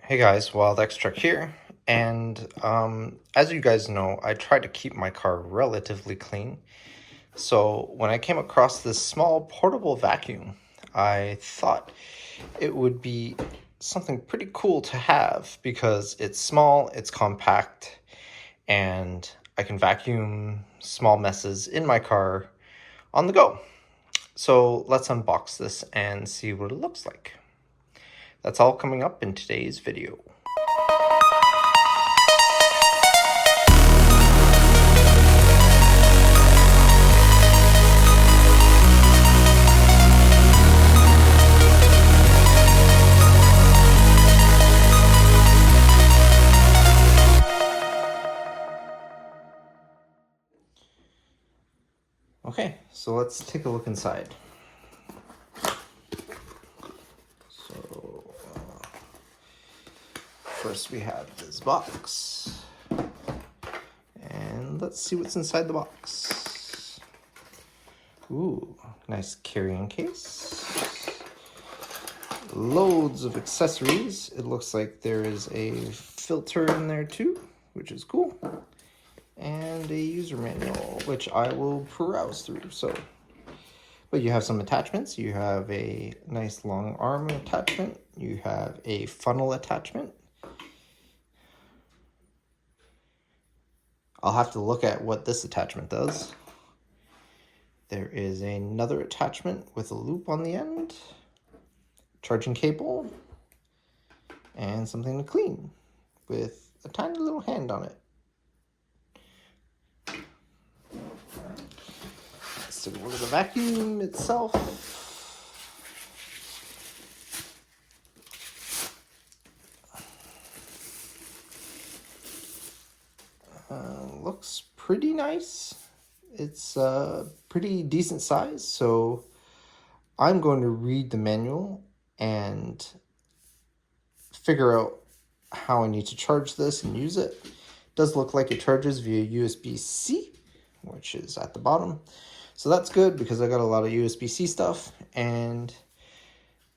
Hey guys, Auxtrek here, and as you guys know, I try to keep my car relatively clean. So when I came across this small portable vacuum, I thought it would be something pretty cool to have because it's small, it's compact, and I can vacuum small messes in my car on the go. So let's unbox this and see what it looks like. That's all coming up in today's video. Okay, so let's take a look inside. So first we have this box, and let's see what's inside the box. Ooh, nice carrying case. Loads of accessories. It looks like there is a filter in there too, which is cool. And a user manual, which I will peruse through. But you have some attachments. You have a nice long arm attachment. You have a funnel attachment. I'll have to look at what this attachment does. There is another attachment with a loop on the end, charging cable, and something to clean with a tiny little hand on it. Let's take a look at the vacuum itself. Looks pretty nice. It's a pretty decent size, so I'm going to read the manual and figure out how I need to charge this and use it. It does look like it charges via USB-C, which is at the bottom. So that's good because I got a lot of USB-C stuff, and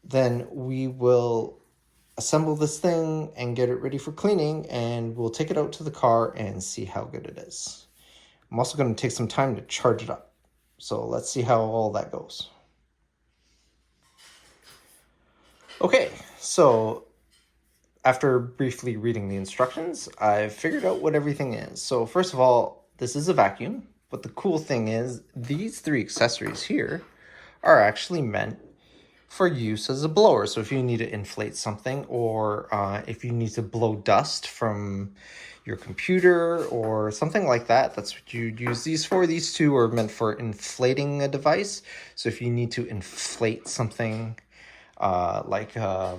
then we will assemble this thing and get it ready for cleaning, and we'll take it out to the car and see how good it is. I'm also going to take some time to charge it up. So let's see how all that goes. Okay, so after briefly reading the instructions, I've figured out what everything is. So first of all, this is a vacuum, but the cool thing is these three accessories here are actually meant for use as a blower. So if you need to inflate something, or if you need to blow dust from your computer or something like that, that's what you'd use these for. These two are meant for inflating a device. So if you need to inflate something like a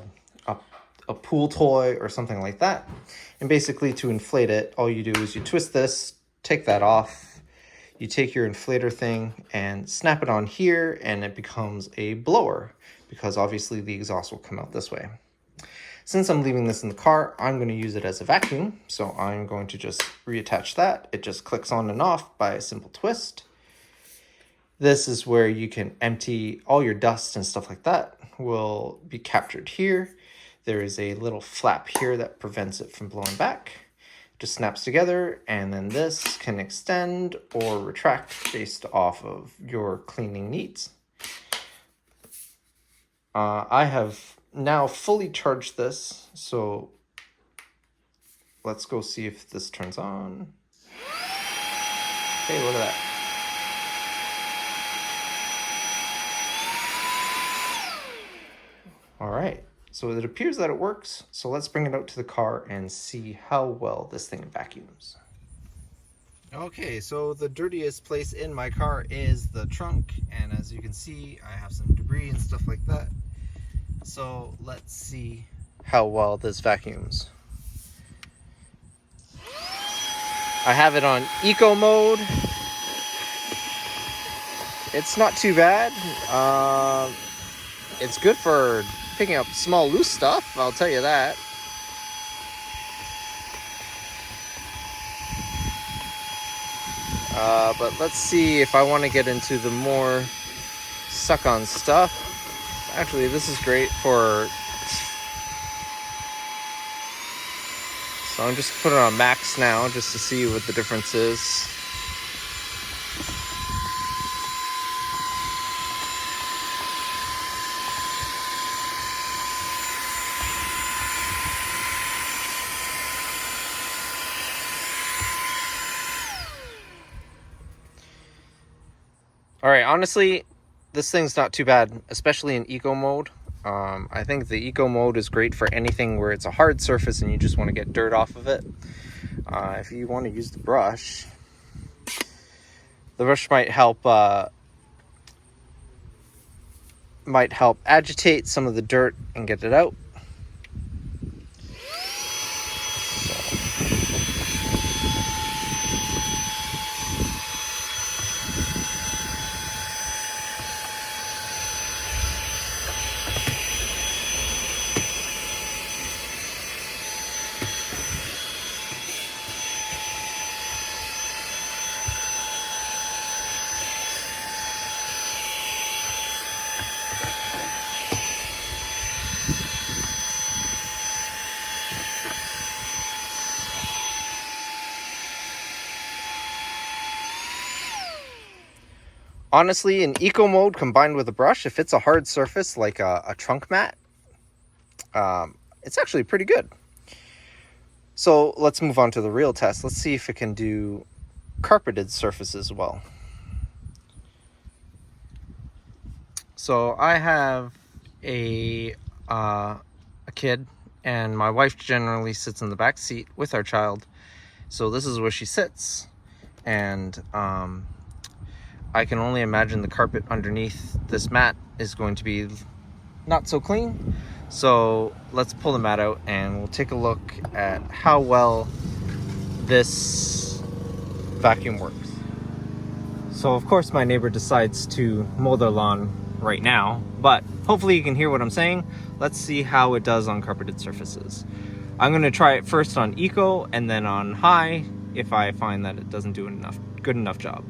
pool toy or something like that, and basically to inflate it, all you do is you twist this, take that off, you take your inflator thing and snap it on here, and it becomes a blower, because obviously the exhaust will come out this way. Since I'm leaving this in the car, I'm going to use it as a vacuum, so I'm going to just reattach that. It just clicks on and off by a simple twist. This is where you can empty all your dust and stuff like that will be captured here. There is a little flap here that prevents it from blowing back. It just snaps together, and then this can extend or retract based off of your cleaning needs. I have now fully charged this, so let's go see if this turns on. Hey, look at that. All right, so it appears that it works. So let's bring it out to the car and see how well this thing vacuums. Okay, so the dirtiest place in my car is the trunk, and as you can see, I have some debris and stuff like that. So let's see how well this vacuums. I have it on eco mode. It's not too bad. It's good for picking up small loose stuff, I'll tell you that. But let's see if I want to get into the more suck-on stuff. Actually, this is great for So I'm just putting it on max now just to see what the difference is. All right, honestly, this thing's not too bad, especially in eco mode. I think the eco mode is great for anything where it's a hard surface and you just want to get dirt off of it. If you want to use the brush might help agitate some of the dirt and get it out. Honestly, in eco mode combined with a brush, if it's a hard surface like a trunk mat, it's actually pretty good. So let's move on to the real test. Let's see if it can do carpeted surfaces well. So I have a kid, and my wife generally sits in the back seat with our child. So this is where she sits, and I can only imagine the carpet underneath this mat is going to be not so clean. So let's pull the mat out and we'll take a look at how well this vacuum works. So of course my neighbor decides to mow their lawn right now, but hopefully you can hear what I'm saying. Let's see how it does on carpeted surfaces. I'm going to try it first on eco and then on high if I find that it doesn't do good enough job.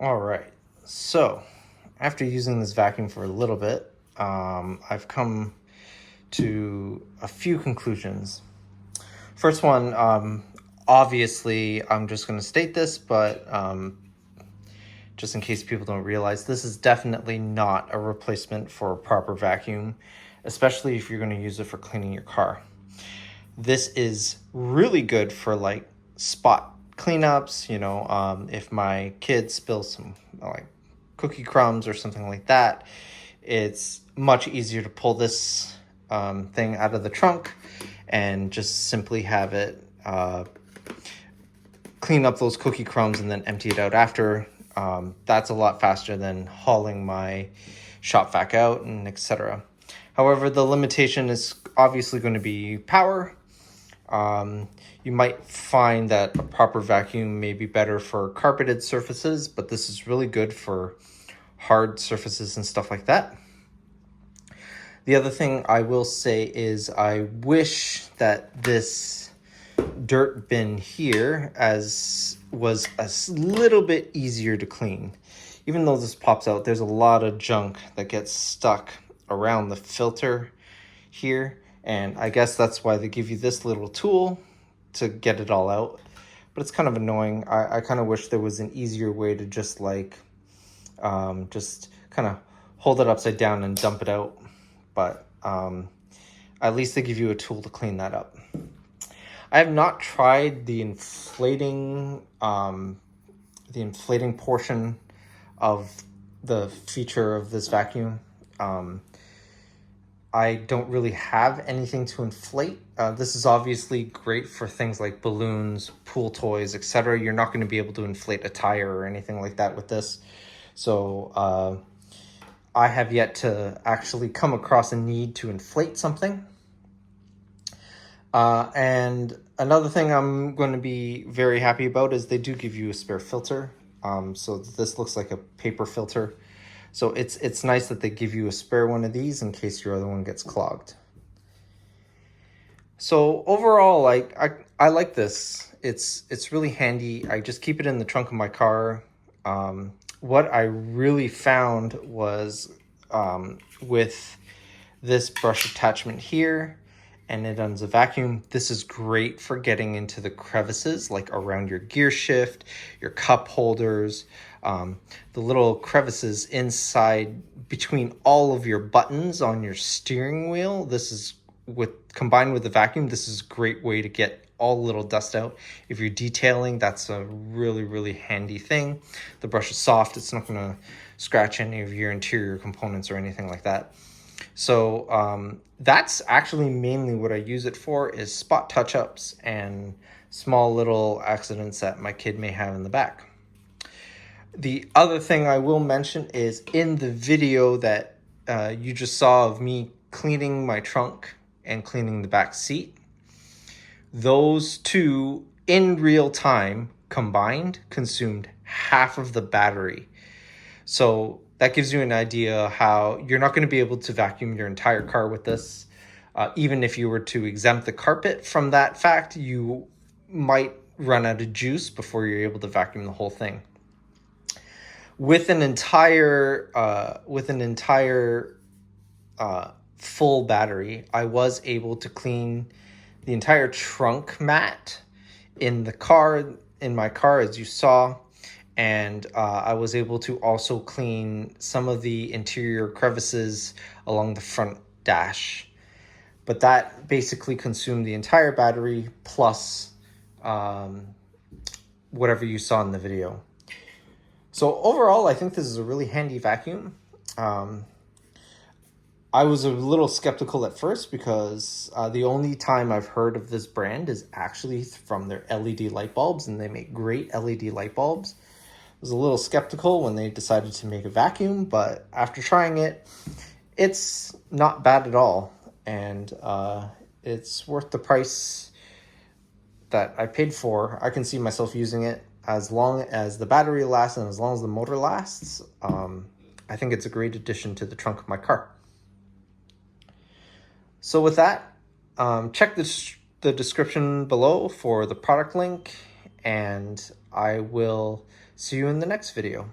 All right, so after using this vacuum for a little bit, I've come to a few conclusions. First one, obviously, I'm just going to state this, but just in case people don't realize, this is definitely not a replacement for a proper vacuum, especially if you're going to use it for cleaning your car. This is really good for like spot cleanups, you know, if my kid spills some like cookie crumbs or something like that, it's much easier to pull this thing out of the trunk and just simply have it clean up those cookie crumbs and then empty it out after. That's a lot faster than hauling my shop vac out and etc. However, the limitation is obviously going to be power. You might find that a proper vacuum may be better for carpeted surfaces, but this is really good for hard surfaces and stuff like that. The other thing I will say is I wish that this dirt bin here as was little bit easier to clean. Even though this pops out, there's a lot of junk that gets stuck around the filter here, and I guess that's why they give you this little tool to get it all out. But it's kind of annoying. I kind of wish there was an easier way to just like just kind of hold it upside down and dump it out. But at least they give you a tool to clean that up. I have not tried the inflating portion of the feature of this vacuum. I don't really have anything to inflate. This is obviously great for things like balloons, pool toys, etc. You're not going to be able to inflate a tire or anything like that with this. So I have yet to actually come across a need to inflate something. And another thing I'm going to be very happy about is they do give you a spare filter. So this looks like a paper filter. So it's nice that they give you a spare one of these in case your other one gets clogged. So overall, I like this. It's really handy. I just keep it in the trunk of my car. What I really found was with this brush attachment here, and it runs a vacuum. This is great for getting into the crevices, like around your gear shift, your cup holders, the little crevices inside between all of your buttons on your steering wheel. This is combined with the vacuum, this is a great way to get all the little dust out. If you're detailing, that's a really, really handy thing. The brush is soft. It's not going to scratch any of your interior components or anything like that. So that's actually mainly what I use it for, is spot touch-ups and small little accidents that my kid may have in the back. The other thing I will mention is in the video that you just saw of me cleaning my trunk and cleaning the back seat, those two in real time combined consumed half of the battery. So that gives you an idea how you're not going to be able to vacuum your entire car with this. Even if you were to exempt the carpet from that fact, you might run out of juice before you're able to vacuum the whole thing. With an entire full battery, I was able to clean the entire trunk mat in my car, as you saw. And I was able to also clean some of the interior crevices along the front dash. But that basically consumed the entire battery plus whatever you saw in the video. So overall, I think this is a really handy vacuum. I was a little skeptical at first because the only time I've heard of this brand is actually from their LED light bulbs, and they make great LED light bulbs. I was a little skeptical when they decided to make a vacuum, but after trying it, it's not bad at all, and it's worth the price that I paid for. I can see myself using it as long as the battery lasts and as long as the motor lasts. I think it's a great addition to the trunk of my car. So with that, check the description below for the product link, and I will see you in the next video.